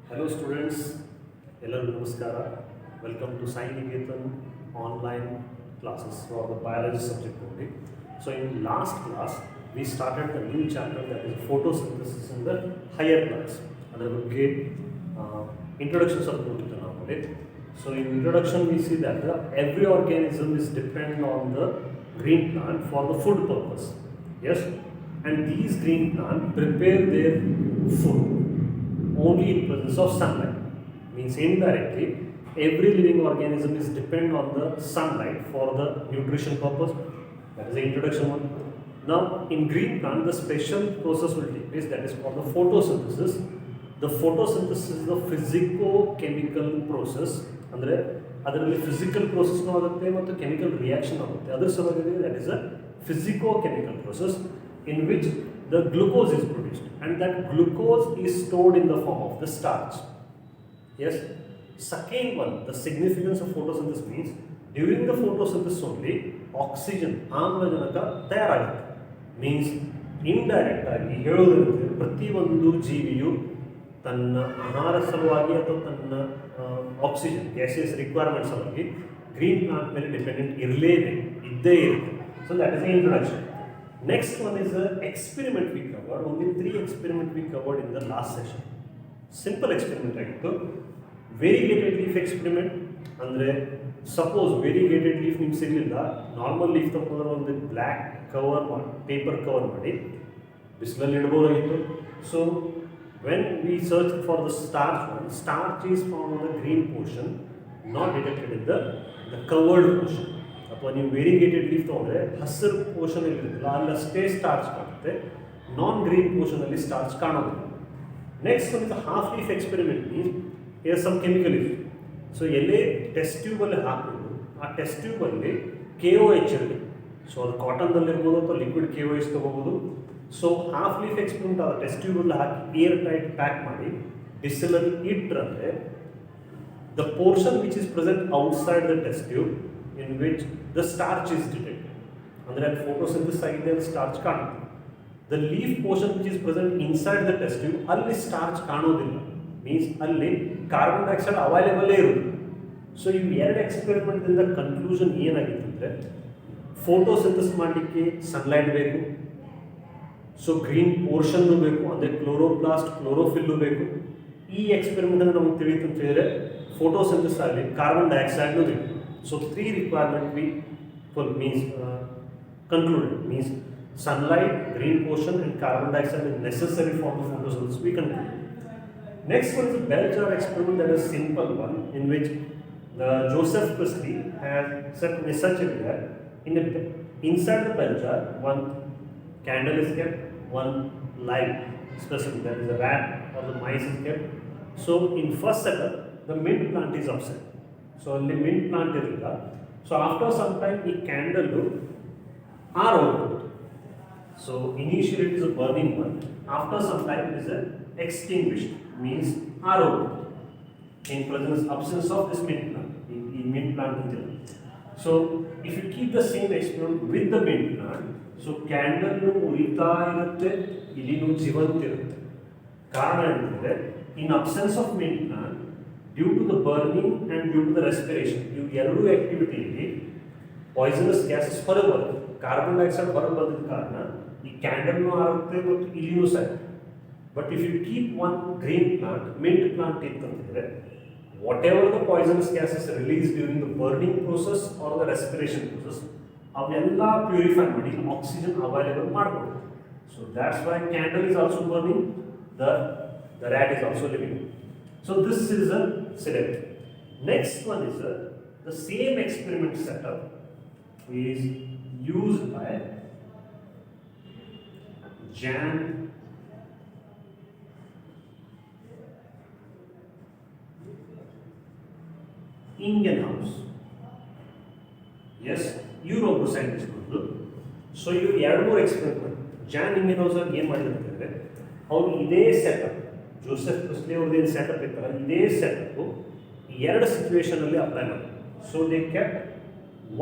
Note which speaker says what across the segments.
Speaker 1: Hello students, ಎಲ್ಲರಿಗೂ ನಮಸ್ಕಾರ. Welcome to Sai Niketan online classes for the biology subject only. So in last class, we started the new chapter that is photosynthesis in the higher plants. ಅದರ ಬಗ್ಗೆ introduction ಸ್ವಲ್ಪ ನೋಡ್ತಿದ್ದೆ ನಾವು. So in introduction we see that every organism is dependent on the green plant for the food purpose. Yes, and these green plants prepare their food only in presence of sunlight. Means indirectly, every living organism is dependent on the sunlight for the nutrition purpose. That is the introduction one. Now, in green plant, the special process will take place that is called the photosynthesis. The photosynthesis is the physico-chemical process. ಅಂದರೆ ಅದರಲ್ಲಿ physical ಪ್ರೋಸೆಸ್ನೂ ಆಗುತ್ತೆ ಮತ್ತು chemical reaction ಆಗುತ್ತೆ. ಅದರ ಸಲುವಾಗಿ that is a physico-chemical process in which the glucose is produced and that glucose is stored in the form of the starch. Yes. Second one, the significance of photosynthesis means during the photosynthesis only oxygen ಆಮ್ಲಜನಕ ತಯಾರಾಗುತ್ತೆ. Means indirect ಆಗಿ ಹೇಳೋದಂದ್ರೆ ಪ್ರತಿಯೊಂದು ಜೀವಿಯು ತನ್ನ ಆಹಾರ ಸಲುವಾಗಿ ಅಥವಾ ತನ್ನ ಆಕ್ಸಿಜನ್ ಗ್ಯಾಸಸ್ ರಿಕ್ವೈರ್ಮೆಂಟ್ ಸಲುವಾಗಿ ಗ್ರೀನ್ ಪ್ಲಾಂಟ್ ಮೇಲೆ ಡಿಪೆಂಡೆಂಟ್ ಇದ್ದೇ ಇರುತ್ತೆ. So that is the introduction. Next one is an experiment we covered. Only 3 experiments we covered in the last session. Simple experiment ಆಗಿತ್ತು. Variegated leaf experiment ಅಂದರೆ suppose variegated leaf ನಿಮ್ಗೆ ಸಿಗಲಿಲ್ಲ, normal leaf ತಗೊಂಡ್ರೆ ಒಂದು black cover ಮಾಡಿ paper cover ಮಾಡಿ ಬಿಸಿಲಲ್ಲಿ ಇಡ್ಬೋದಾಗಿತ್ತು. So when we search for the starch one, starch is found on the green portion, not detected in the covered portion. ಅಥವಾ ನೀವು ವೇರಿಗೇಟೆಡ್ ಲೀಫ್ ತೊಗೊಂಡ್ರೆ ಹಸಿರು ಪೋರ್ಷನ್ ಇರುತ್ತಲ್ಲ ಅಲ್ಲಷ್ಟೇ ಸ್ಟಾರ್ಚ್ ಕಾಣುತ್ತೆ, ನಾನ್ ಗ್ರೀನ್ ಪೋರ್ಷನಲ್ಲಿ ಸ್ಟಾರ್ಚ್ ಕಾಣೋದಿಲ್ಲ. ನೆಕ್ಸ್ಟ್ ಒಂದು half leaf experiment means here some chemical ಇದೆ. ಸೊ ಎಲ್ಲೇ ಟೆಸ್ಟ್ ಟ್ಯೂಬಲ್ಲಿ ಹಾಕಿದ್ರು ಆ ಟೆಸ್ಟ್ ಟ್ಯೂಬಲ್ಲಿ KOH ಇರಲಿ. ಸೊ ಅದು ಕಾಟನ್ದಲ್ಲಿರ್ಬೋದು ಅಥವಾ ಲಿಕ್ವಿಡ್ KOH ತೊಗೋಬೋದು. ಸೊ ಹಾಫ್ ಲೀಫ್ ಎಕ್ಸ್ಪೆರಿಮೆಂಟ್ ಆ ಟೆಸ್ಟ್ ಟ್ಯೂಬಲ್ಲಿ ಹಾಕಿ ಏರ್ ಟೈಟ್ ಪ್ಯಾಕ್ ಮಾಡಿ ಬಿಸಿಲಲ್ಲಿ ಇಟ್ಟರೆ the portion which is present outside the test tube in which the starch is detected. Under that photosynthesis ಆಗಿದೆ ಅಲ್ಲಿ ಸ್ಟಾರ್ಚ್ ಕಾಣುತ್ತೆ. The leaf portion which is present inside the test tube ಅಲ್ಲಿ starch ಕಾಣೋದಿಲ್ಲ. Means ಅಲ್ಲಿ carbon dioxide ಅವೈಲೇಬಲೇ ಇರುತ್ತೆ. So ಇವು ಎರಡು ಎಕ್ಸ್ಪೆರಿಮೆಂಟಿಂದ conclusion ಏನಾಗಿತ್ತು ಅಂದರೆ ಫೋಟೋಸಿಂಥಸಿಸ್ ಮಾಡಲಿಕ್ಕೆ ಸನ್ಲೈಟ್ ಬೇಕು, ಸೊ ಗ್ರೀನ್ ಪೋರ್ಷನ್ನು ಬೇಕು, ಅಂದರೆ ಕ್ಲೋರೋಪ್ಲಾಸ್ಟ್ ಕ್ಲೋರೋಫಿಲ್ಲು ಬೇಕು. ಈ ಎಕ್ಸ್ಪೆರಿಮೆಂಟನ್ನು ನಮಗೆ ತಿಳಿಯುತ್ತೆ ಅಂತ ಹೇಳಿದ್ರೆ ಫೋಟೋಸಿಂಥಸಿಸ್ ಆಗಲಿ ಕಾರ್ಬನ್ ಡೈಆಕ್ಸೈಡ್ನೂ ಬೇಕು. So 3 requirement we means concluded means sunlight, green portion and carbon dioxide is necessary for the photosynthesis. We conclude. Next one is the bell jar experiment, that is simple one in which the Joseph Priestley has set in such a way that inside the bell jar one candle is kept, one live specimen that is a rat or the mice is kept. So in first setup the mint plant is upset. So ಅಲ್ಲಿ mint plant ಇರಲಿಲ್ಲ. So after some time ಈ candle ಹೋಗ್ಬೋದು. So initially it is a burning one, after some time it is a extinguished means ಹೋಗ್ಬೋದು in presence absence of this mint plant. ಈ mint plant ಅಂತಿಲ್ಲ. So if you keep the same experiment with the mint plant, so candle ಉರಿತಾ ಇರುತ್ತೆ, ಇಲ್ಲಿನೂ ಜೀವಂತ ಇರುತ್ತೆ. ಕಾರಣ ಏನಂದರೆ in absence of mint plant due to the burning and due to the respiration ಇವು ಎರಡೂ ಆ್ಯಕ್ಟಿವಿಟಿಯಲ್ಲಿ ಪಾಯ್ಸನಸ್ ಗ್ಯಾಸಸ್ ಹೊರಗೆ ಬರುತ್ತೆ. ಕಾರ್ಬನ್ ಡೈಆಕ್ಸೈಡ್ ಹೊರಗೆ ಬಂದಿದ್ದ ಕಾರಣ ಈ ಕ್ಯಾಂಡಲ್ನೂ ಆರುತ್ತೆ ಮತ್ತು ಇಲ್ಲಿನೂ ಸಹ. But if you keep one green plant mint plant ಇತ್ತಂತಂದರೆ whatever the poisonous gases release during the burning process or the respiration process ಅವನ್ನೆಲ್ಲ ಪ್ಯೂರಿಫೈ ಮಾಡಿ ಆಕ್ಸಿಜನ್ ಅವೈಲೇಬಲ್ ಮಾಡ್ಕೊಡುತ್ತೆ. So that's why candle is also burning, the rat is also living. So this is a setup. Next one is the same experiment setup is used by Jan Ingenhouse. Yes, Europe scientist. So you ಎರಡು ಮೂರು experiment John ಇಂಗೆನ್ಹೌಸ್ ಏನು ಮಾಡಿದ್ರು ಅಂತಂದರೆ ಅವರು ಇದೇ setup Joseph Priestley ಅವ್ರದ್ದೇನು setup ಇರ್ತಾರೆ ಇದೇ ಸೆಟಪ್ಪು ಎರಡು ಸಿಚುವೇಷನಲ್ಲಿ ಅಪ್ಲೈ ಮಾಡಿ. So they kept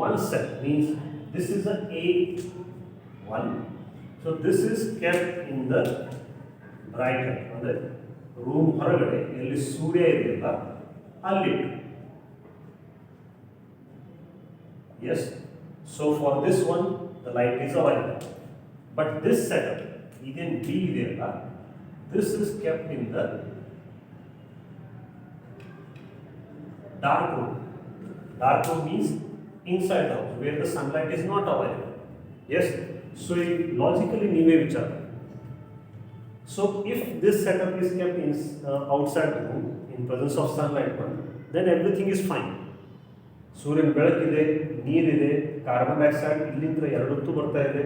Speaker 1: one set means this is a A1. So this is kept in the bright light ಅಂದರೆ ರೂಮ್ ಹೊರಗಡೆ ಎಲ್ಲಿ ಸೂರ್ಯ ಇದೆಯಲ್ಲ ಅಲ್ಲಿಟ್ಟು. Yes, so for this one the light is available. But this setup ಇದೇನು B ಇದೆಯಲ್ಲ, this is kept in the dark room. Dark room means inside the house where the sunlight is not available. Yes, so logically ನೀವೇ ವಿಚಾರ. So if this setup is kept in outside the room in presence of sunlight one, then everything is fine. ಸೂರ್ಯನ ಬೆಳಕಿದೆ, ನೀರಿದೆ, carbon dioxide ಇಲ್ಲಿಂದ ಎರಡೊತ್ತು ಬರ್ತಾ ಇದೆ,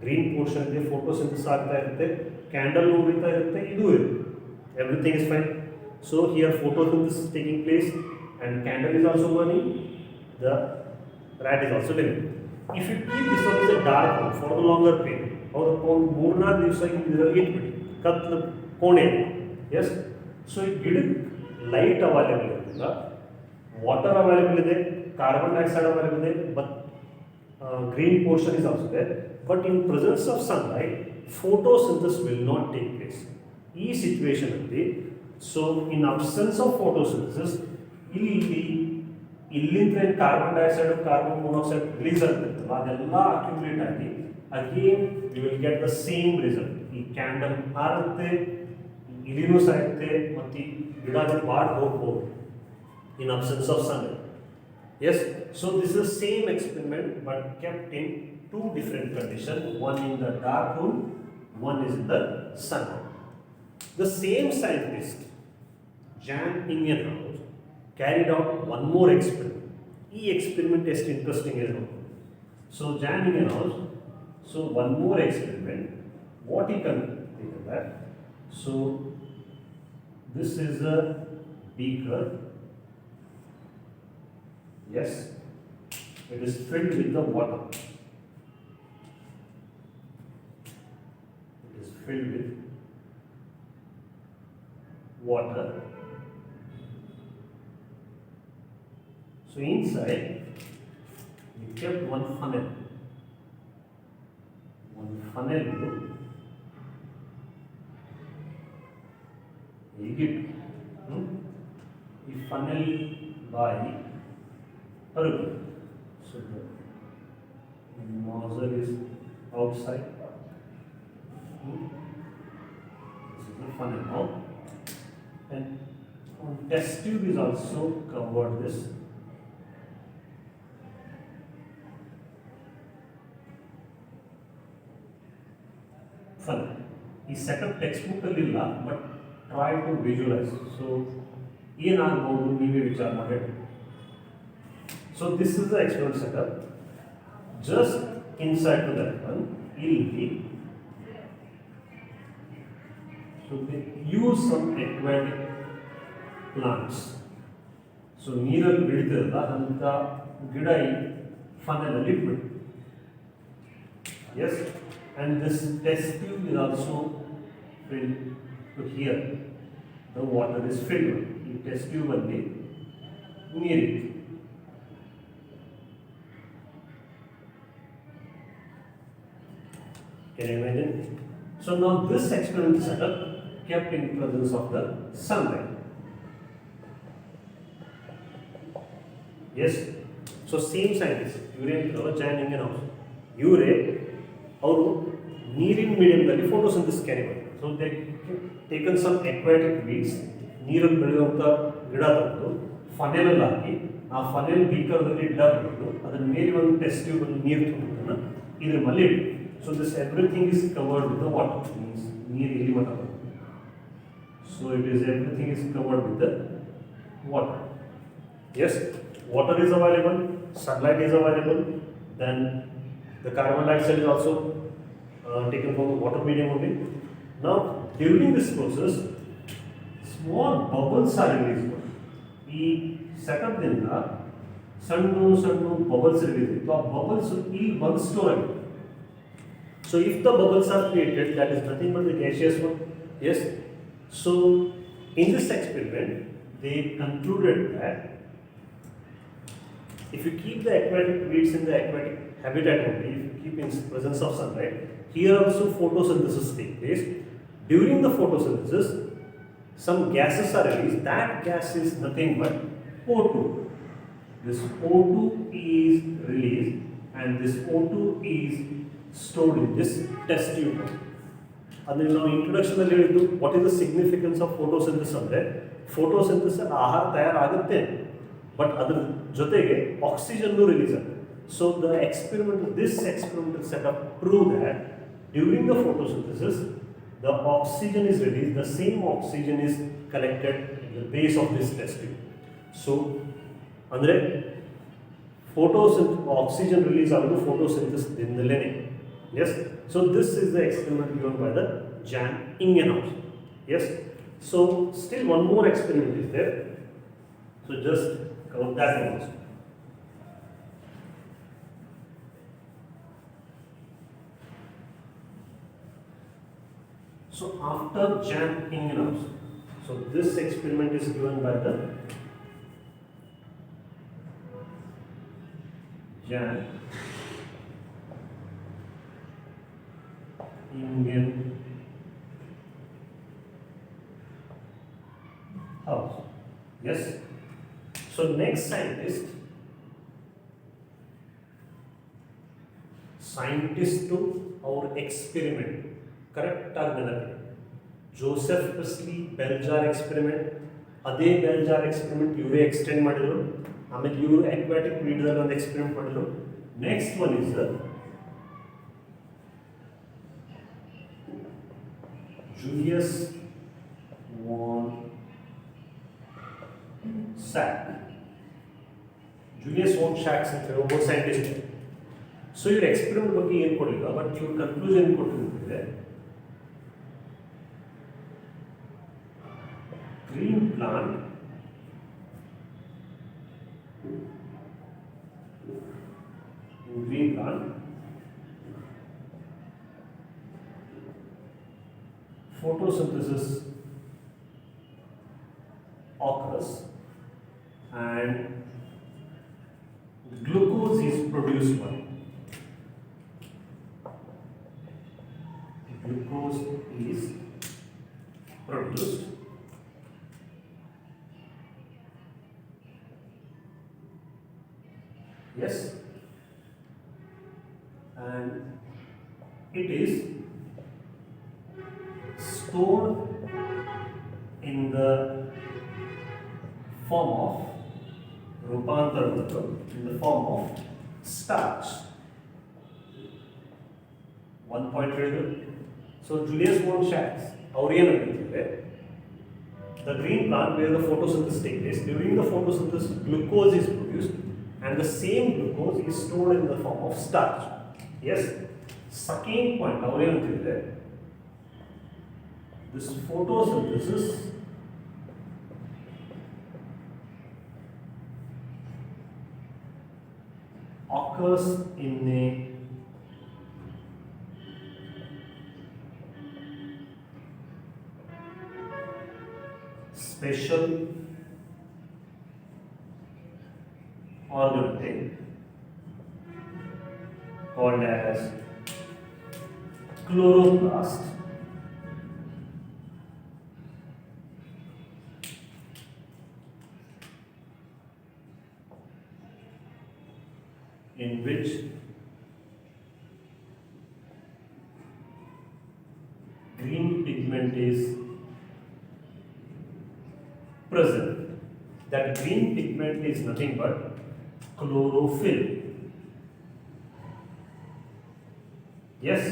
Speaker 1: green portion ಇದೆ, photosynthesis ಆಗ್ತಾ ಇರುತ್ತೆ, ಕ್ಯಾಂಡಲ್ ಉರಿತಾ ಇರುತ್ತೆ, ಇದು ಇರುತ್ತೆ, everything is fine. So here photosynthesis is taking place and candle is also burning, the rat is also living. If you keep this one as a dark room for a longer period, ಹೌದಪ್ಪ ಒಂದು 3-4 ದಿವಸ ಇದರಲ್ಲಿ ಇಟ್ಬಿಡಿ, ಕತ್ಲು ಕೋಣೆ. S, so ಈ ಗಿಡಕ್ಕೆ light available ಇರೋದಿಲ್ಲ, water available ಇದೆ, carbon dioxide available ಇದೆ, but green portion is also there, but in presence of sunlight photosynthesis will not take place. ಈ ಸಿಚುವೇಶನಲ್ಲಿ, so in absence of photosynthesis ಇಲ್ಲಿಂದ carbon dioxide, carbon monoxide release ಆಗ್ತಿರ್ತಲ್ಲ, ಅದೆಲ್ಲ accumulate ಆಗಿ again you will get the same result. ಈ candle ಹಾರುತ್ತೆ, ಇಲಿನೂ ಸಾಯುತ್ತೆ, ಮತ್ತು ಗಿಡ ಬಾಡ್ ಹೋಗ್ಬೋದು in absence of sunlight. Yes, so this is same experiment but kept in two different conditions, one in the dark room, one is in the sun room. The same scientist, Jan Ingenhousz, carried out one more experiment. This experiment is interesting as well. So Jan Ingenhousz, so one more experiment, what he concluded that, so this is a beaker. Yes, it is filled with the water. It is filled with water. So inside we kept one funnel. One funnel ಈ funnel ಬಾಯಿ ಹೊರಗೆ. So the nozzle is outside. This is the funnel now, and one test tube is also covered this. Funnel. ಈ setup text book ಅಲ್ಲಿ ಇಲ್ಲ, but try to visualise. So ಏನಾಗಬಹುದು ನೀವೇ ವಿಚಾರ ಮಾಡಿ. So this is the experiment setup. Just inside to that one, ಇಲ್ಲಿ so they use some aquatic plants. So ನೀರಲ್ಲಿ ಬೆಳೀತಿರಲ್ಲ ಅಂತ ಗಿಡ ಈ ಫನಲ್ ಅಲ್ಲಿ ಇಟ್ಬಿಟ್ಟು. Yes, and this test tube is also filled to here. The water is filled. ಈ test tube ಅಲ್ಲಿ ನೀರಿದೆ. Can you imagine? So now this experiment setup kept in presence of the sunlight. Yes. So same scientist, Jan Ingenhousz. ಇವರೇ ಅವರು ನೀರಿನ ಮೀಡಿಯಂನಲ್ಲಿ photosynthesis carry ಮಾಡ್ತಾರೆ. So they taken some aquatic weeds, ನೀರಲ್ಲಿ ಬೆಳೆಯುವಂಥ ಗಿಡ ತಂದು ಫನೆಲಲ್ಲಿ ಹಾಕಿ, ಆ ಫನೆಲ್ ಬೀಕರ್ದಲ್ಲಿ ಡಬ್ ಬಿಟ್ಟು ಅದರ ಮೇಲೆ ಒಂದು ಟೆಸ್ಟ್ ಟ್ಯೂಬಲ್ಲಿ ನೀರು ತುಂಬಿದ್ದನ್ನು ಇದ್ರ ಮೇಲೆ ಇಟ್ಟು. So this everything is covered with the water. Means near ಇಲ್ಲಿ ಮಟ್ಟ. So it is everything is covered with the water. Yes, water is available, sunlight is available, then the carbon dioxide is also taken from the water medium only. Now during this process, small bubbles are released. ಈ setup ದಿಂದ ಸಣ್ಣ ಸಣ್ಣ bubbles release ಆಯಿತು. ಆ bubbles ಇಲ್ಲಿ ಬಂದು store ಆಗಿದೆ. So if the bubbles are created, that is nothing but the gaseous one. Yes. So in this experiment, they concluded that if you keep the aquatic weeds in the aquatic habitat only, if you keep in presence of sunlight, here also photosynthesis takes place. During the photosynthesis, some gases are released. That gas is nothing but O2. This O2 is released and this O2 is stored in this test tube. ಅಂದರೆ ನಾವು introduction ಅಲ್ಲಿ ಹೇಳಿದ್ದು what is the significance of photosynthesis ಅಂದರೆ photosynthesis ಆಹಾರ ತಯಾರಾಗುತ್ತೆ but ಅದ್ರ ಜೊತೆಗೆ oxygen release ಆಗುತ್ತೆ. So the experiment this experimental setup prove that during the photosynthesis the oxygen is released, the same oxygen is collected in the base of this test tube. So andre photosynthesis oxygen release agudu photosynthesis dindalene. Yes, so this is the experiment given by the Jan Ingenhouse. Yes, so still one more experiment is there, so just cover that one also. So after Jan Ingenhouse, so this experiment is given by the Jan Ingenhouse. Yes. So next scientist to our experiment. Correct ಆಗಿ ನೆನಪಿ Joseph Priestley bell jar experiment, ಅದೇ bell jar experiment ಇವರೇ extend ಮಾಡಿದ್ರು. ಆಮೇಲೆ ಇವರು aquatic ಮೀಡಿಯಾದಲ್ಲಿ ಒಂದು experiment ಮಾಡಿದ್ರು. Next one is Julius von Sachs. Julius von ಶಾಕ್ಸ್ ಅಂತ ಹೇಳಿ ಒಬ್ಬ ಸೈಂಟಿಸ್ಟ್. ಸೊ ಇವ್ರ ಎಕ್ಸ್ಪೆರಿಮೆಂಟ್ ಬಗ್ಗೆ ಏನು ಕೊಡಲಿಲ್ಲ, ಬಟ್ ಇವ್ರ ಕನ್ಕ್ಲೂಷನ್ ಕೊಟ್ಟಿದ್ರೆ green plant photosynthesis occurs and glucose is produced by glucose is produced. Yes, and it is stored in the form of Rupantar, in the form of starch. 1.2. So Julius von Shax, the green plant where the photosynthesis takes place, during the photosynthesis glucose is produced and the same glucose is stored in the form of starch. Yes, second point, this photosynthesis occurs in a special organ called as chloroplast, in which green pigment is present. That green pigment is nothing but chlorophyll. Yes,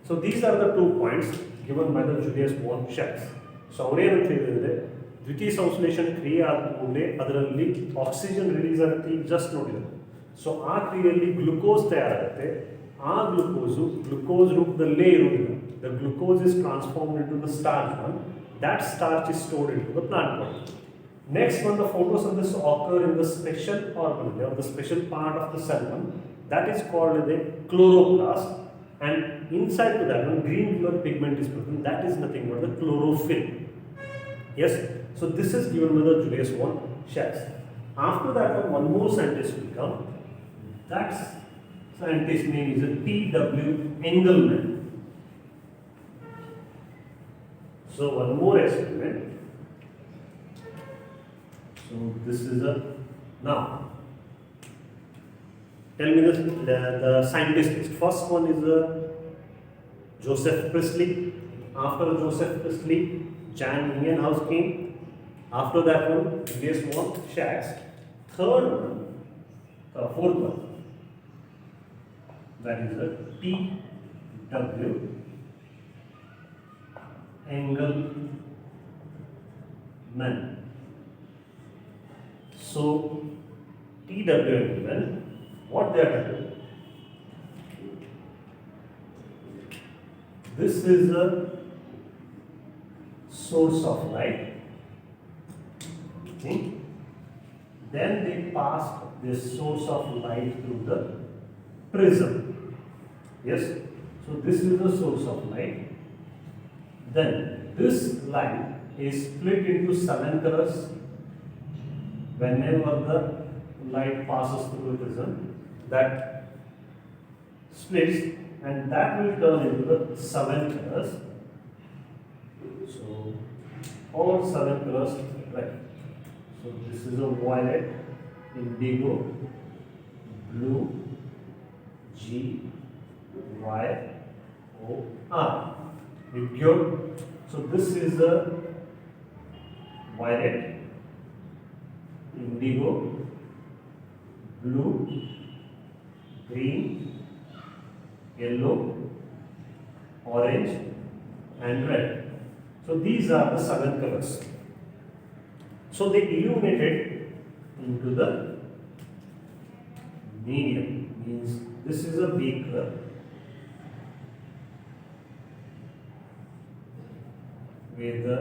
Speaker 1: so these are the 2 points given by the Julius von Shax. So ಅವರೇನಂತ ಹೇಳಿದ್ರೆ ದ್ವಿತೀಯ ಸಂಶ್ಲೇಷಣೆ ಕ್ರಿಯೆ ಆದ ಕೂಡಲೇ ಅದರಲ್ಲಿ oxygen release ಆಗುತ್ತೆ, ಈಗ just ನೋಡಿದ್ರು. So ಆ ಕ್ರಿಯೆಯಲ್ಲಿ ಗ್ಲುಕೋಸ್ ತಯಾರಾಗುತ್ತೆ. ಆ ಗ್ಲುಕೋಸ್ ರೂಪದಲ್ಲೇ ಇರುವುದಿಲ್ಲ. The glucose is transformed into the starch one. That starch is stored into the plant body. Next one, the photosynthesis occur in the special organelle or the special part of the cell one, that is called the chloroplast, and inside to that one green color pigment is present, that is nothing but the chlorophyll. Yes, so this is given by the Julius von Shax. After that one more scientist will come. That scientist name is P.W. Engelmann. So one more experiment. So this is a now. Tell me the scientist list. First one is Joseph Priestley. After Joseph Priestley, Jan Ingenhousz came. After that one, Julius von Schatz. Third one, the fourth one, that is a T.W. Engelmann. So T.W. Engelmann, what they are doing? This is a source of light. Okay. Then they passed this source of light through the prism. Yes. So this is the source of light. Then this light is split into 7 colors. Whenever the light passes through the prism, that splits and that will turn into the 7 colors. So all 7 colors, right? So this is a violet, indigo, blue, G, Y, O, R. Pure. So this is a violet, indigo, blue, green, yellow, orange and red. So these are the 7 colors. So they illuminated into the medium, means this is a beaker with the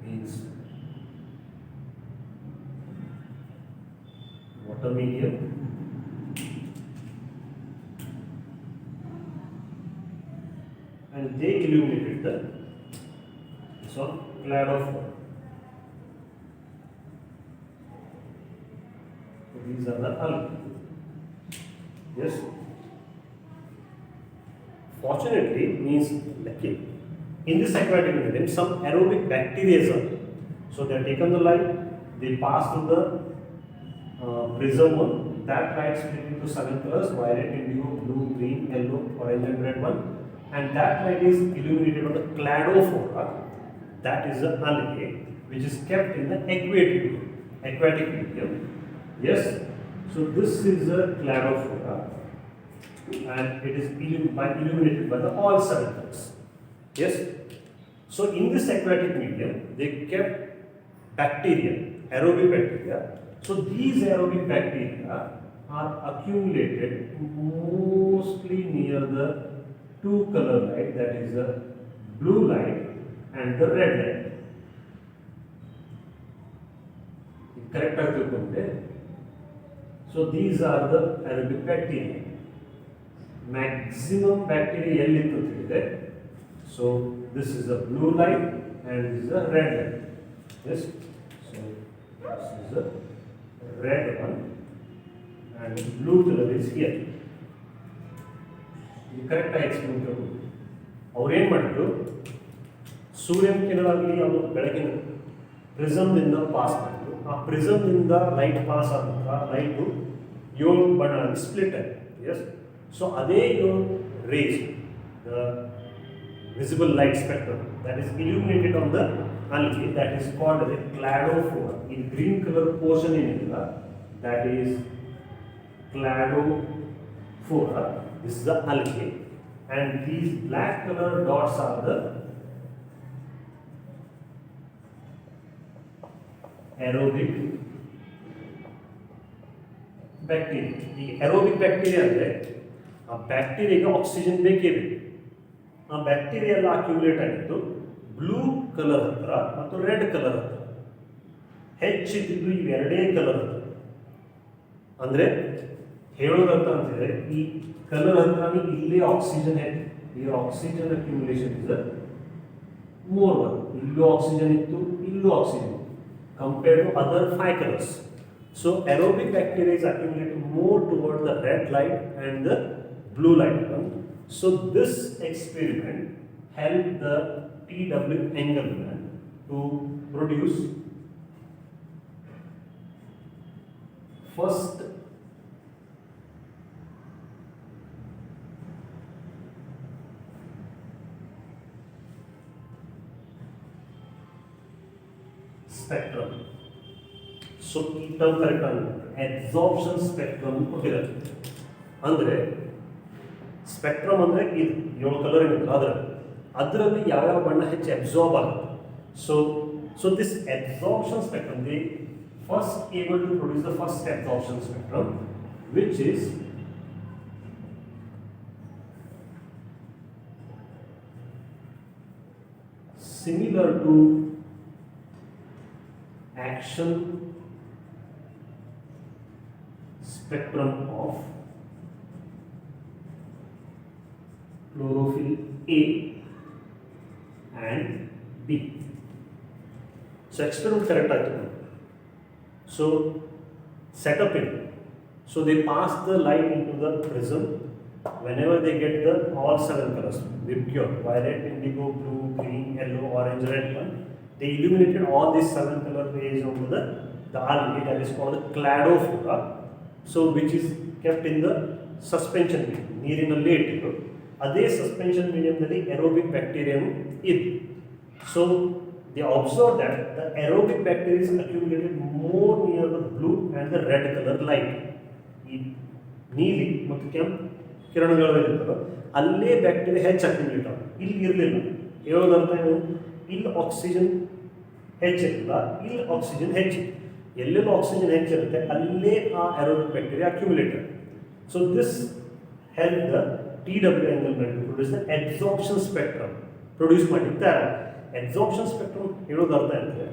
Speaker 1: means water medium and they illuminated this one cloud of water. So these are the algae. Yes. Fortunately, means lucky. In this aquatic medium, some aerobic bacteria are. So they have taken the light, they pass through the prism one. That light split into 7 colors: violet, indigo, blue, green, yellow, orange, and red one. And that light is illuminated on the cladophora, that is the algae, which is kept in the aquatic medium. Yes, so this is the cladophora and it is illuminated by the all 7 colors. Yes, so in this aquatic medium, they kept bacteria, aerobic bacteria. So these aerobic bacteria are accumulated mostly near the 2 color light, that is the blue light and the red light. Correct? So these are the aerobic bacteria. Maximum bacteria L. So this is the blue light and this is the red light. Yes. So this is the red one and blue color is here. Correct ಆಗಿ explain ಮಾಡಬೇಕು. ಅವ್ರು ಏನು ಮಾಡಿದ್ರು, ಸೂರ್ಯನ ಕಿರಣಾಗಲಿ ಅವರು ಬೆಳಗಿನ ಪ್ರಿಸಮ್ನಿಂದ pass ಮಾಡಿದ್ರು. ಆ ಪ್ರಿಸಮ್ನಿಂದ ಲೈಟ್ ಪಾಸ್ ಆದ ನಂತರ ಲೈಟು 7 ಬಣ್ಣ ಸ್ಪ್ಲಿಟ್ ಆಯಿತು. ಎಸ್, ಸೊ ಅದೇ 7 rays, the visible light spectrum that is illuminated on the algae, that is called as a cladophora. In green color portion in it, that is cladophora. This is the algae, and these black color dots are the aerobic bacteria. The aerobic bacteria ಅಂದ್ರೆ ಆ ಬ್ಯಾಕ್ಟೀರಿಯಾಗೆ oxygen ಬೇಕೇ ಬೇಕು. ಆ bacteria ಎಲ್ಲ accumulate ಆಗಿದ್ದು blue colour ಹತ್ರ ಮತ್ತು red colour ಹತ್ರ. ಹೆಚ್ಚಿದ್ದು ಇವೆರಡೇ ಕಲರ್ ಹತ್ರ. ಅಂದರೆ ಹೇಳೋದಂತ ಅಂತಿದ್ರೆ ಈ ಕಲರ್ ಹತ್ರ ಇಲ್ಲಿ ಆಕ್ಸಿಜನ್ ಇದೆ. ಈ oxygen accumulation is more one. ಇಲ್ಲೂ ಆಕ್ಸಿಜನ್ ಇತ್ತು, ಇಲ್ಲೂ ಆಕ್ಸಿಜನ್ ಇತ್ತು compare to other 5 colors. So aerobic bacteria is accumulating more toward the red light and the blue light one. So this experiment helped the TW Engelmann to produce first spectrum. So ಈ term correct ಆಗುತ್ತೆ, absorption spectrum ಕೊಟ್ಟಿದ್ದಾರೆ. ಅಂದರೆ spectrum ಅಂದರೆ ಇದು 7 colour ಏನಿದೆ ಅದರಲ್ಲಿ ಯಾವ್ಯಾವ ಬಣ್ಣ ಹೆಚ್ಚು ಅಬ್ಸಾರ್ಬ್ ಆಗುತ್ತೆ. So this absorption spectrum the first able to produce the first absorption spectrum, which is similar to action spectrum of chlorophyll A and B. So experiment correct ಆಯ್ತು. So setup it. So they pass the light into the prism. Whenever they get the all 7 colors, Vibgyor, violet, indigo, blue, green, yellow, orange, red one, they illuminated all these 7 color rays onto the algae that is called cladophora. So which is kept in the suspension medium. ನೀರಿನಲ್ಲಿ ಇಟ್ಟಿದ್ದು ಅದೇ suspension mediumದಲ್ಲಿ aerobic bacteria ಇದೆ. So they observed that the aerobic bacteria is accumulated more near the blue and the red color light. ಈ ನೀಲಿ ಮತ್ತು ಕೆಂಪು ಕಿರಣಗಳು ಇರುತ್ತಲ್ಲ ಅಲ್ಲೇ ಬ್ಯಾಕ್ಟೀರಿಯಾ ಹೆಚ್ಚು ಅಕ್ಯುಮುಲೇಟ್ ಆಗುತ್ತೆ. ಇಲ್ಲಿ ಇರಲಿಲ್ಲ. ಹೇಳೋದಂತ ಇಲ್ಲಿ ಆಕ್ಸಿಜನ್ ಹೆಚ್ಚಿರಲಿಲ್ಲ, ಇಲ್ಲಿ ಆಕ್ಸಿಜನ್ ಹೆಚ್ಚಿದೆ. ಎಲ್ಲೆಲ್ಲೂ ಆಕ್ಸಿಜನ್ ಹೆಚ್ಚಿರುತ್ತೆ ಅಲ್ಲೇ ಆ aerobic bacteria accumulated. So this helped the TW Engelmann to produce the absorption spectrum produce ಮಾಡಿದ್ದಾರೆ. ಅಬ್ಸಾರ್ಪ್ಷನ್ ಸ್ಪೆಕ್ಟ್ರಮ್ ಹೇಳೋದು ಅರ್ಥ ಅಂದರೆ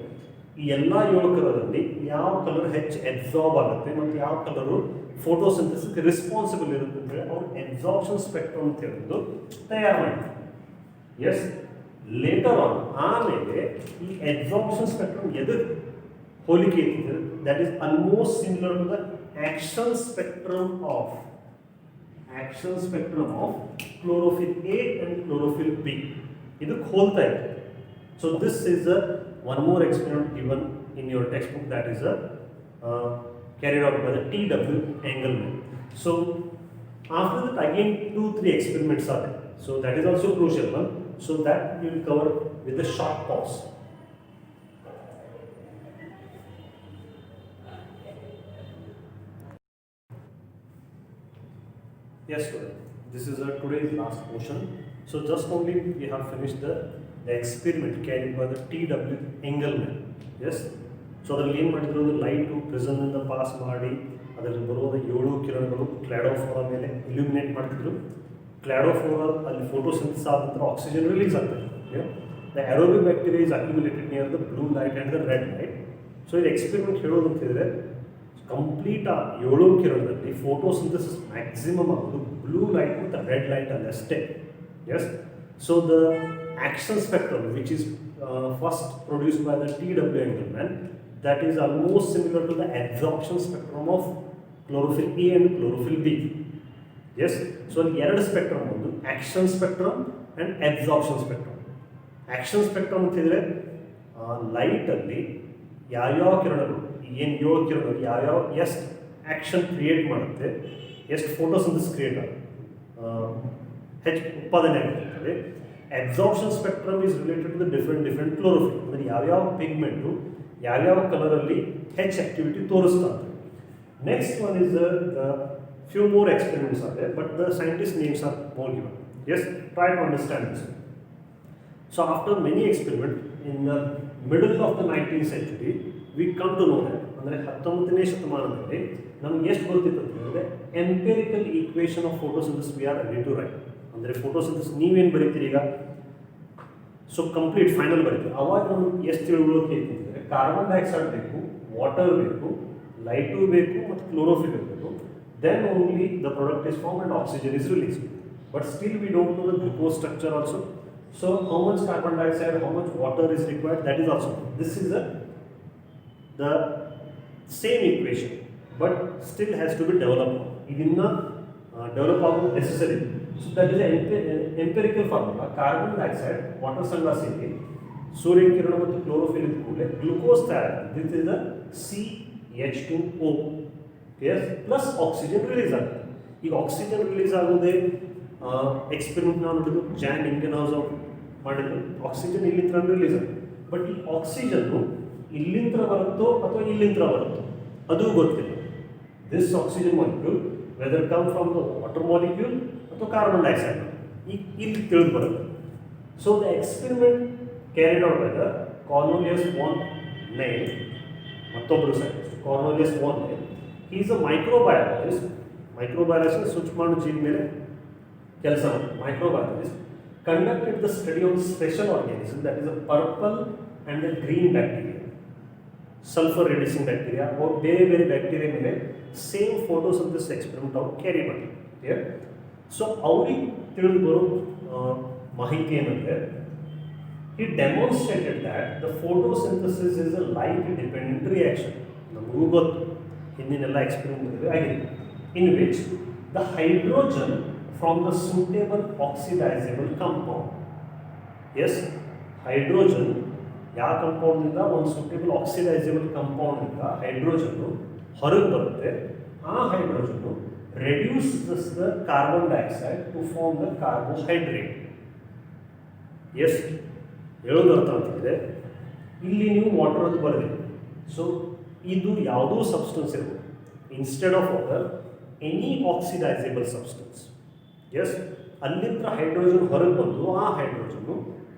Speaker 1: ಈ ಎಲ್ಲ 7 ಕಲರಲ್ಲಿ ಯಾವ ಕಲರ್ ಹೆಚ್ಚು ಅಬ್ಸಾರ್ಬ್ ಆಗುತ್ತೆ ಮತ್ತು ಯಾವ ಕಲರು ಫೋಟೋಸಿಂಥಸಿಸ್ಗೆ ರೆಸ್ಪಾನ್ಸಿಬಲ್ ಇರುತ್ತೆ ಅಂತೇಳಿ ಅವ್ರು ಅಬ್ಸಾರ್ಪ್ಷನ್ ಸ್ಪೆಕ್ಟ್ರಮ್ ಅಂತ ಹೇಳಿದ್ದು ತಯಾರು ಮಾಡಿದ್ರು. ಎಸ್, ಲೇಟರ್ ಆನ್ ಆಮೇಲೆ ಈ ಅಬ್ಸಾರ್ಪ್ಷನ್ ಸ್ಪೆಕ್ಟ್ರಮ್ ಎದಕ್ಕೆ ಹೋಲಿಕೆ ಇರ್ತದೆ, that is almost similar to the action spectrum of chlorophyll A and chlorophyll B. ಇದಕ್ಕೆ ಹೋಲ್ತಾ ಇದೆ. So this is one more experiment given in your textbook, that is carried out by the TW Engelmann. So after that again 2-3 experiments are there. So that is also crucial one. So that we will cover with a short pause. Yes, student. This is today's last portion. So just only we have finished the experiment carried by the TW Engelmann. Yes. So ಅದರಲ್ಲಿ ಏನು ಮಾಡಿದ್ರು, light ಪ್ರಿಸಮ್ನಿಂದ pass ಮಾಡಿ ಅದರಲ್ಲಿ ಬರುವಾಗ 7 ಕಿರಣಗಳು ಕ್ಲಾಡೋಫೋರಾ ಮೇಲೆ illuminate ಮಾಡ್ತಿದ್ರು. ಕ್ಲಾಡೋಫೋರಾ ಅಲ್ಲಿ ಫೋಟೋಸಿಂಥಸಿಸ್ ಆದ ನಂತರ ಆಕ್ಸಿಜನ್ ರಿಲೀಸ್ ಆಗ್ತದೆ. The aerobic bacteria is accumulated near the blue light and the red light. So ಇದು ಎಕ್ಸ್ಪೆರಿಮೆಂಟ್ ಹೇಳೋದು ಅಂತಂದರೆ ಕಂಪ್ಲೀಟ್ ಆ 7 ಕಿರಣದಲ್ಲಿ ಫೋಟೋಸಿಂಥಸಿಸ್ ಮ್ಯಾಕ್ಸಿಮಮ್ ಆಗೋದು ಬ್ಲೂ ಲೈಟ್ ಮತ್ತು ರೆಡ್ ಲೈಟ್ ಅಲ್ಲಿ ಅಷ್ಟೇ. Yes. So the action spectrum which is first produced by the TW Engelmann, that is almost similar to the absorption spectrum of chlorophyll A and chlorophyll B. Yes. So the ಎರಡು spectrum ಒಂದು action spectrum and absorption spectrum. Action spectrum ಅಂತಂದರೆ ಲೈಟಲ್ಲಿ ಯಾವ್ಯಾವ ಕಿರಣಗಳು ಏನು 7 ಕಿರಣಗಳು ಯಾವ್ಯಾವ ಎಷ್ಟು action create ಮಾಡುತ್ತೆ, ಎಷ್ಟು ಫೋಟೋಸಿಂಥಸಿಸ್ ಕ್ರಿಯೇಟ್ ಆಗುತ್ತೆ, ಹೆಚ್ಚು ಉತ್ಪಾದನೆ ಆಗುತ್ತೆ. Absorption spectrum is related to the different chlorophyll. ಅಂದರೆ ಯಾವ್ಯಾವ ಪಿಗ್ಮೆಂಟು ಯಾವ್ಯಾವ ಕಲರಲ್ಲಿ ಹೆಚ್ಚು ಆಕ್ಟಿವಿಟಿ ತೋರಿಸ್ತಾ. Next one is the few more experiments are there, but the scientist names are more given. Yes, try to understand this. So after many experiment in the middle of the 19th century we come to know that, ಅಂದರೆ 19ನೇ ಶತಮಾನದಲ್ಲಿ ನಮ್ಗೆ ಎಷ್ಟು ಗೊತ್ತಿತ್ತು ಅಂತಂದರೆ empirical equation of photosynthesis we are ready to write. ಅಂದರೆ photosynthesis ನೀವೇನು ಬರೀತೀರಿ ಈಗ, ಸೊ ಕಂಪ್ಲೀಟ್ ಫೈನಲ್ ಬರೀತೀವಿ. ಅವಾಗ ನಮ್ಗೆ ಎಷ್ಟು ತಿಳುವಳಿಕೆ ಐತಿ ಅಂದರೆ ಕಾರ್ಬನ್ ಡೈಆಕ್ಸೈಡ್ ಬೇಕು, ವಾಟರ್ ಬೇಕು, ಲೈಟು ಬೇಕು ಮತ್ತು ಕ್ಲೋರೋಫಿಲ್ ಬೇಕು. Then only the product is form and oxygen is release. But still we don't know the glucose structure also. So how much carbon dioxide, how much water is required, that is also. This is the same equation but still has to be develop. ಇದನ್ನು develop ಆಗೋದು necessary. So that is empirical formula. Carbon dioxide water ಸಣ್ಣ ಸೇರಿ ಸೂರ್ಯ ಕಿರಣ ಮತ್ತು chlorophyll ಇದ್ದ ಕೂಡಲೇ glucose ತಯಾರಾಗುತ್ತೆ. This is the CH2O yes plus oxygen release ಆಗುತ್ತೆ. ಈಗ ಆಕ್ಸಿಜನ್ ರಿಲೀಸ್ ಆಗೋದೇ ಎಕ್ಸ್ಪೆರಿಮೆಂಟ್ ನಾವು ನೋಡಿದ್ದು ಜಾನ್ ಇಂಡಿಯನ್ ಹೌಸ್ ಆಫ್ ಮಾಡಿದ್ರು. ಆಕ್ಸಿಜನ್ ಇಲ್ಲಿಂದ ರಿಲೀಸ್ ಆಗುತ್ತೆ. ಬಟ್ ಈ ಆಕ್ಸಿಜನ್ನು ಇಲ್ಲಿಂದ ಬರುತ್ತೋ ಅಥವಾ ಇಲ್ಲಿಂದ ಬರುತ್ತೋ ಅದು ಗೊತ್ತಿಲ್ಲ. This oxygen molecule whether come from the water molecule ಅಥವಾ ಕಾರ್ಬನ್ ಡೈಆಕ್ಸೈಡ್ ಈಗ ಇಲ್ಲಿ ತಿಳಿದು ಬರುತ್ತೆ. So the experiment carried out by the Cornelius van Nile, ಮತ್ತೊಬ್ಬರು scientist Cornelius van Niel. He is a microbiologist. Microbiologist ಸೂಕ್ಷ್ಮಾಣು ಜೀವಿ ಮೇಲೆ ಕೆಲಸ ಮಾಡಿ microbiologist conducted the study of special organism that is a purple and a green bacteria, sulfur reducing bacteria or ಬೇರೆ ಬೇರೆ bacteria ಮೇಲೆ same photos of this experiment ಅವ್ರು carry ಮಾಡಿ. ಸೊ ಅವ್ರಿಗೆ ತಿಳಿದು ಬರೋ ಮಾಹಿತಿ ಏನಂದರೆ he demonstrated that the photosynthesis is a light dependent reaction. ನಮಗೂ ಗೊತ್ತು ಹಿಂದಿನೆಲ್ಲ ಎಕ್ಸ್ಪೆರಿಮೆಂಟ್ ಆಗಿದೆ. In which the hydrogen from the suitable oxidisable compound, yes hydrogen ಯಾವ ಕಂಪೌಂಡ್ನಿಂದ ಒಂದು ಸೂಟೇಬಲ್ ಆಕ್ಸಿಡೈಸೇಬಲ್ ಕಂಪೌಂಡ್ನಿಂದ ಹೈಡ್ರೋಜನ್ನು ಹೊರಗೆ ಬರುತ್ತೆ. ಆ ಹೈಡ್ರೋಜನ್ನು reduces the carbon dioxide to form the carbohydrate. Yes ಹೇಳೋದು ಅರ್ಥ ಆಗ್ತಿದೆ. ಇಲ್ಲಿ ನೀವು ವಾಟರ್ ಅಂತ ಬರಲಿ. ಸೊ ಇದು ಯಾವುದೋ ಸಬ್ಸ್ಟೆನ್ಸ್ ಇರ್ಬೋದು instead of water any oxidisable substance. Yes ಅಲ್ಲಿಂದ ಹೈಡ್ರೋಜನ್ ಹೊರಗೆ ಬಂದು ಆ ಹೈಡ್ರೋಜನ್ನು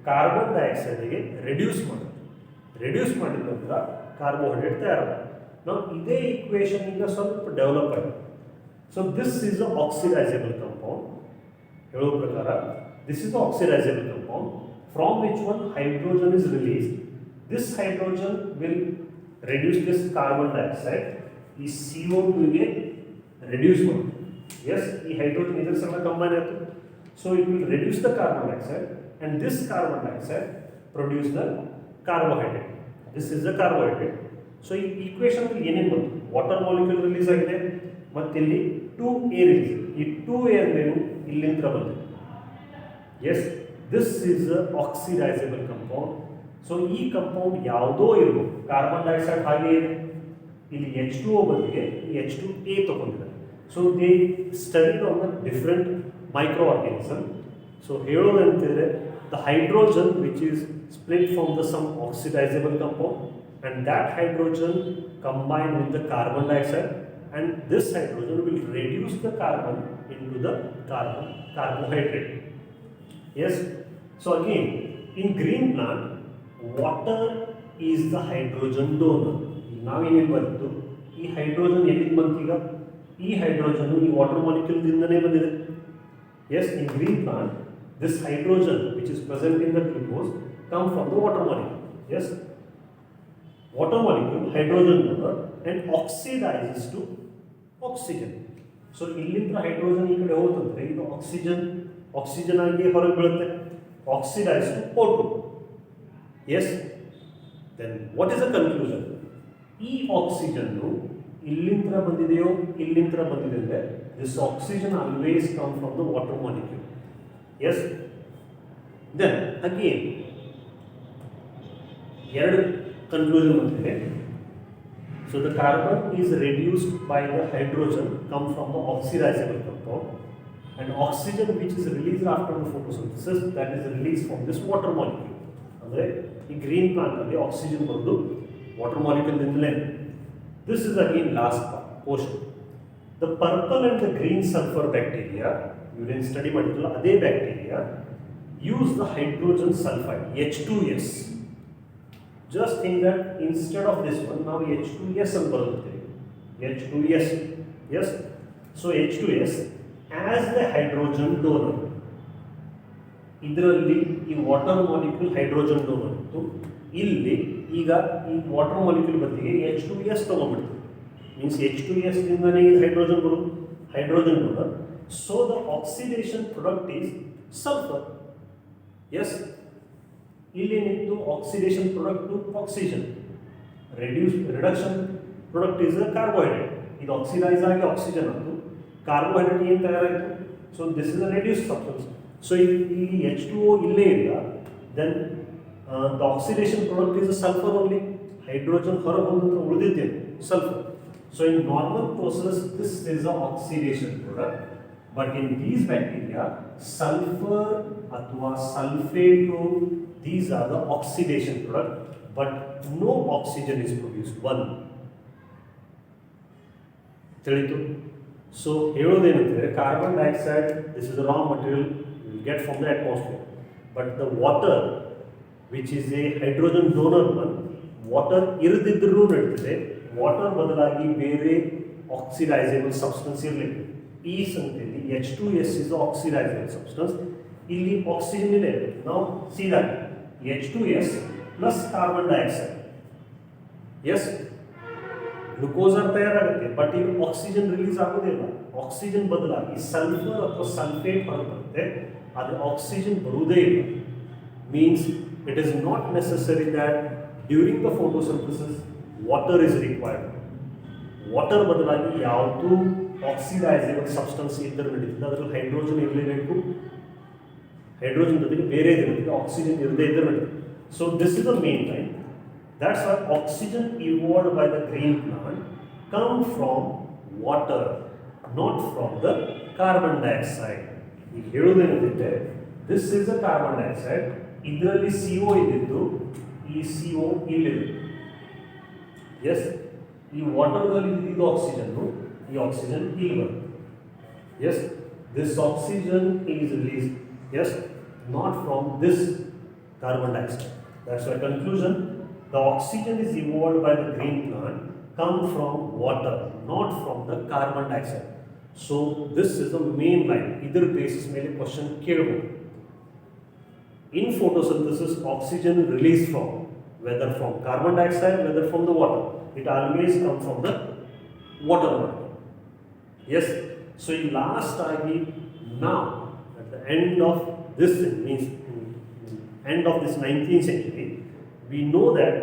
Speaker 1: ಕಾರ್ಬನ್ ಡೈಆಕ್ಸೈಡ್ಗೆ ರೆಡ್ಯೂಸ್ ಮಾಡುತ್ತೆ. ರೆಡ್ಯೂಸ್ ಮಾಡಿದ ನಂತರ ಕಾರ್ಬೋಹೈಡ್ರೇಟ್ ತಯಾರಾಗುತ್ತೆ. ನಾವು ಇದೇ ಈಕ್ವೇಷನ್ ಈಗ ಸ್ವಲ್ಪ ಡೆವಲಪ್ ಆಗಿದೆ. So this is a oxidisable compound. ಹೇಳೋ ಪ್ರಕಾರ this is the oxidisable compound from which one hydrogen is released. This hydrogen will reduce this carbon dioxide, ಈ CO2 ಗೆ reduce ಮಾಡುತ್ತೆ. ಎಸ್ ಈ ಹೈಡ್ರೋಜನ್ ಇದರ ಸಂಗ ಕಂಬೈನ್ ಆಯಿತು. So it will reduce the carbon dioxide and this carbon dioxide produce the carbohydrate. This is the carbohydrate. So ಈ equation ಏನೇನು ಬಂತು, ವಾಟರ್ ಮಾಲಿಕ್ಯೂಲ್ ರಿಲೀಸ್ ಆಗಿದೆ ಮತ್ತು ಇಲ್ಲಿ 2A ರಿಲೀಸ್. ಈ 2A ಅಂದ್ರೇನು ಇಲ್ಲಿಂದ ಬಂದಿದೆ. Yes this is a oxidisable compound. So ಈ ಕಂಪೌಂಡ್ ಯಾವುದೋ ಇರ್ಬೋದು, ಕಾರ್ಬನ್ ಡೈಆಕ್ಸೈಡ್ ಹಾಗೆ ಇದೆ, ಇಲ್ಲಿ H2O ಬದಲಿಗೆ H2A ತಗೊಂಡಿದ್ದಾರೆ. So they studied on the different micro organism. So ಹೇಳೋದಂತಿದ್ರೆ the hydrogen which is split from the some oxidisable compound and that hydrogen combine with the carbon dioxide and this hydrogen will reduce the carbon into the carbohydrate. Yes, so again in green plant water is the hydrogen donor. ನಾವೇನೇನು ಬಂತು, ಈ hydrogen ಎಲ್ಲಿಂದ ಬಂತೀಗ, ಈ hydrogen ಈ water ಮಾಲಿಕ್ಯೂಲ್ದಿಂದನೇ ಬಂದಿದೆ. Yes in green plant this hydrogen which is present in the glucose come from the water molecule. Yes water molecule hydrogen donor and oxidizes to oxygen. So ಇಲ್ಲಿಂದ hydrogen ಈ ಕಡೆ ಹೋಗುತ್ತಂದ್ರೆ ಇದು ಆಕ್ಸಿಜನ್ ಆಗಿ ಹೊರಗೆ ಬೀಳುತ್ತೆ, oxidise to O2. Yes then what is the conclusion? ಈ ಆಕ್ಸಿಜನ್ನು ಇಲ್ಲಿಂದ ಬಂದಿದೆಯೋ ಇಲ್ಲಿಂದ ಬಂದಿದೆ ಅಂದರೆ this oxygen always come from the water molecule. Yes then again ಎರಡು ಕನ್ಕ್ಲೂಷನ್ ಬಂದಿದೆ. So the carbon is reduced by the hydrogen come from the oxidizable compound and oxygen which is released after the photosynthesis that is released from this water molecule. Andre in green plant alli oxygen bandu water molecule indale. This is again last portion. The purple and the green sulfur bacteria you didn't study madidalla ade bacteria use the hydrogen sulfide H2S. Just think that instead of this one, now H2S and H2S. Yes. So H2S as the hydrogen donor. ಇದರಲ್ಲಿ ಈ water molecule hydrogen donor ಇತ್ತು, ಇಲ್ಲಿ ಈಗ ಈ water molecule ಬದಲಿಗೆ H2S ತಗೊಂಡ್ಬಿಡ್ತು. Means H2S ದಿಂದನೇ ಇದು hydrogen ಬರುತ್ತೆ, hydrogen donor. So the oxidation product is sulphur. Yes ಇಲ್ಲೇನಿತ್ತು oxidation product to oxygen, reduction product is a carbohydrate. ಇದು ಆಕ್ಸಿಡೈಸ್ ಆಗಿ ಆಕ್ಸಿಜನ್ ಆಯಿತು, ಕಾರ್ಬೋಹೈಡ್ರೇಟ್ ಏನು ತಯಾರಾಯಿತು? So this is a reduce substance. So ಈ H2O ಇಲ್ಲೇ ಇಲ್ಲ, then the oxidation product is sulphur only. Hydrogen ಹೊರಗೆ ಬಂದಂತ ಉಳಿದಿದ್ದೇನೆ sulphur. So in normal process this is a oxidation product, but in these bacteria sulphur ಅಥವಾ sulphate, these are the oxidation product, but no oxygen is produced. One ತಿಳಿತು. So ಹೇಳೋದೇನಂದರೆ carbon dioxide this is a raw material will get from the atmosphere, but the water which is a hydrogen donor one, water ಇರದಿದ್ದರೂ ನಡೀತದೆ, water ಬದಲಾಗಿ ಬೇರೆ ಆಕ್ಸಿಡೈಸೇಬಲ್ substance ಇರಲಿಲ್ಲ. ಈ ಸಂಖ್ಯೆಯಲ್ಲಿ H2S is oxidisable substance. ಇಲ್ಲಿ ಆಕ್ಸಿಜನ್ ಇದೆ, ನಾವು ಸೀದಾ H2S plus carbon dioxide. Yes, glucose ತಯಾರಾಗುತ್ತೆ, ಬಟ್ ಇಲ್ಲಿ ಆಕ್ಸಿಜನ್ ರಿಲೀಸ್ ಆಗೋದಿಲ್ಲ. ಆಕ್ಸಿಜನ್ ಬದಲಾಗಿ ಸಲ್ಫರ್ ಅಥವಾ ಸಲ್ಫೇಟ್ ಹೊರಗೆ ಬರುತ್ತೆ, ಅದು ಆಕ್ಸಿಜನ್ ಬರುವುದೇ ಇಲ್ಲ. Means it is not necessary that during the photosynthesis water is required. Water ಬದಲಾಗಿ ಯಾವುದು ಆಕ್ಸಿಡೈಸೇಬಲ್ ಸಬ್ಸ್ಟೆನ್ಸ್ ಇದ್ದರೆ ನಡೀತದೆ, ಅದರಲ್ಲಿ ಹೈಡ್ರೋಜನ್ ಇರಲೇಬೇಕು, ಹೈಡ್ರೋಜನ್ ಜೊತೆಗೆ ಬೇರೆ ಇರುತ್ತೆ, ಆಕ್ಸಿಜನ್ ಇರದೇ ಇದ್ದರೆ ನಡೀತದೆ. So this is the main time. That's why oxygen evolved by the green plant come from water, not from the carbon dioxide. ಈಗ ಹೇಳೋದೇನಿದೆ, this is a carbon dioxide, ಇದರಲ್ಲಿ CO ಇದ್ದಿದ್ದು, ಈ CO ಇಲ್ಲಿದೆ. ಎಸ್, ಈ ವಾಟರ್ದಲ್ಲಿ ಇದ್ದಿದ್ದು ಆಕ್ಸಿಜನ್ನು, ಈ ಆಕ್ಸಿಜನ್ ಇಲ್ಲಿ ಬರುತ್ತೆ. Yes, this oxygen is release, yes, not from this carbon dioxide. That's why conclusion, the oxygen is evolved by the green plant come from water, not from the carbon dioxide. So this is the main line. Either basis ಮೇಲೆ question ಕೇಳಬಹುದು. In photosynthesis, oxygen released from, whether from carbon dioxide, whether from the water, it always come from the water molecule. Yes, so in last agi now at the end of this means end of this 19th century, we know that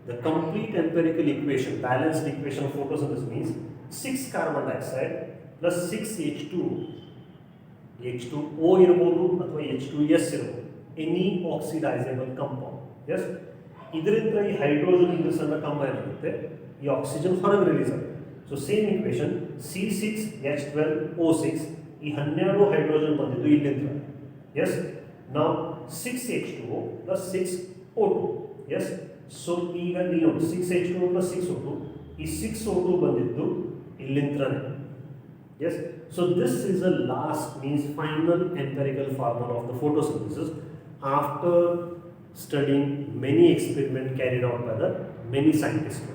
Speaker 1: the complete empirical equation, balanced equation of photosynthesis means 6 carbon dioxide plus 6 H2O. H2O ಇರಬಹುದು ಅಥವಾ H2S ಇರಬಹುದು, any ಆಕ್ಸಿಡೈಸೇಬಲ್ compound. S, ಇದರಿಂದ ಈ hydrogen ಇದು ಸಣ್ಣ combine ಆಗುತ್ತೆ, ಈ oxygen ಹೊರಗೆ ರಿಲೀಸ್ ಆಗುತ್ತೆ. ಸೊ ಸೇಮ್ ಇಕ್ವೇಷನ್ C6H12O6, ಈ 12 ಹೈಡ್ರೋಜನ್ ಬಂದಿದ್ದು ಇಲ್ಲಿಂದ. ಎಸ್, ನಾವು 6H2O plus 6O2. S, so ಈಗ ಇಲ್ಲಿ ನೋಡಿ 6H2O plus 6O2, ಈ 6O2 ಬಂದಿದ್ದು ಇಲ್ಲಿಂತ್ರನೇ. Yes, so this is a last means final empirical formula of the photosynthesis after studying many experiment carried out by the many scientist.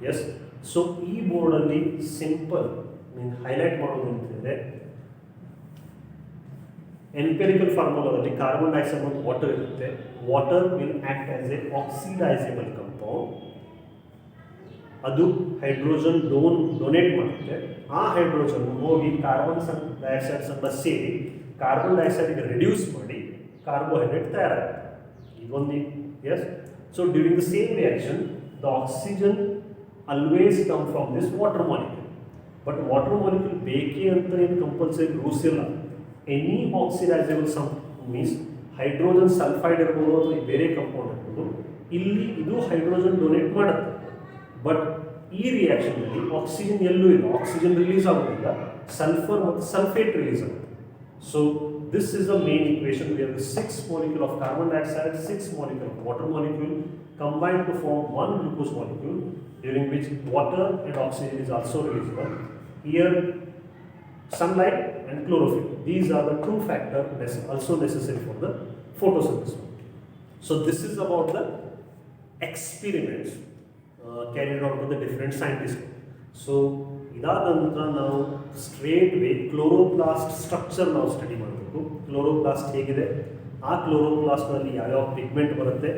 Speaker 1: Yes, so ಈ ಬೋರ್ಡಲ್ಲಿ simple mean highlight ಮಾಡೋದು ಅಂತಂದರೆ, empirical ಫಾರ್ಮುಲಾದಲ್ಲಿ carbon dioxide ಮತ್ತು water ಇರುತ್ತೆ. Water will act as a oxidisable compound, ಅದು hydrogen donate ಮಾಡುತ್ತೆ. ಆ ಹೈಡ್ರೋಜನ್ ಹೋಗಿ ಕಾರ್ಬನ್ ಡೈಆಕ್ಸೈಡ್ ಸ್ವಲ್ಪ ಸೇರಿ ಕಾರ್ಬನ್ ಡೈಆಕ್ಸೈಡ್ಗೆ ರಿಡ್ಯೂಸ್ ಮಾಡಿ ಕಾರ್ಬೋಹೈಡ್ರೇಟ್ ತಯಾರಾಗುತ್ತೆ. ಇದೊಂದು. S, so during the same reaction the oxygen always come from this water molecule. But water molecule ಬೇಕೇ ಅಂತ ಏನು ಕಂಪಲ್ಸರಿ ರೂಲ್ಸ್ ಇಲ್ಲ. Any oxidisable some means hydrogen sulphide ಇರ್ಬೋದು ಅಥವಾ ಬೇರೆ ಕಂಪೌಂಡ್ ಇರ್ಬೋದು, ಇಲ್ಲಿ ಇದು ಹೈಡ್ರೋಜನ್ ಡೊನೇಟ್ ಮಾಡುತ್ತೆ. ಬಟ್ ಈ ರಿಯಾಕ್ಷನ್ನಲ್ಲಿ ಆಕ್ಸಿಜನ್ ಎಲ್ಲೂ ಇಲ್ಲ, ಆಕ್ಸಿಜನ್ ರಿಲೀಸ್ ಆಗೋದಿಲ್ಲ, ಸಲ್ಫರ್ ಮತ್ತು ಸಲ್ಫೇಟ್ ರಿಲೀಸ್ ಆಗುತ್ತೆ. So this is the main equation. We have 6 molecule of carbon dioxide, 6 molecule of water molecule combined to form 1 glucose molecule, during which water and oxygen is also releasable. Here sunlight and chlorophyll, these are the two factors also necessary for the photosynthesis. So this is about the experiments carried out by the different scientists. So ಇದಾದ ನಂತರ ನಾವು straight way chloroplast structure ನಾವು study ಮಾಡಬೇಕು. Chloroplast ಹೇಗಿದೆ, ಆ ಕ್ಲೋರೋಪ್ಲಾಸ್ಟ್ನಲ್ಲಿ ಯಾವ್ಯಾವ pigment ಬರುತ್ತೆ,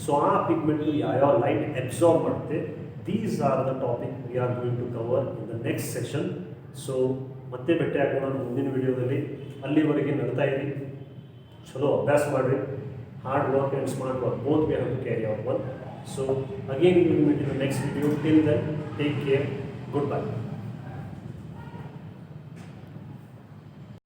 Speaker 1: so ಆ ಪಿಗ್ಮೆಂಟು ಯಾವ್ಯಾವ ಲೈಟ್ ಅಬ್ಸಾರ್ಬ್ ಮಾಡುತ್ತೆ, these are the topic we are going to cover in the next session. So ಮತ್ತೆ ಭೇಟಿ ಆಗೋಣ ಮುಂದಿನ ವಿಡಿಯೋದಲ್ಲಿ. ಅಲ್ಲಿವರೆಗೆ ನಗ್ತಾ ಇರಿ, ಚಲೋ ಅಭ್ಯಾಸ ಮಾಡಿರಿ. Hard work and smart work both we have to carry out one. So again we will meet in the next video. Till then, take care. Goodbye.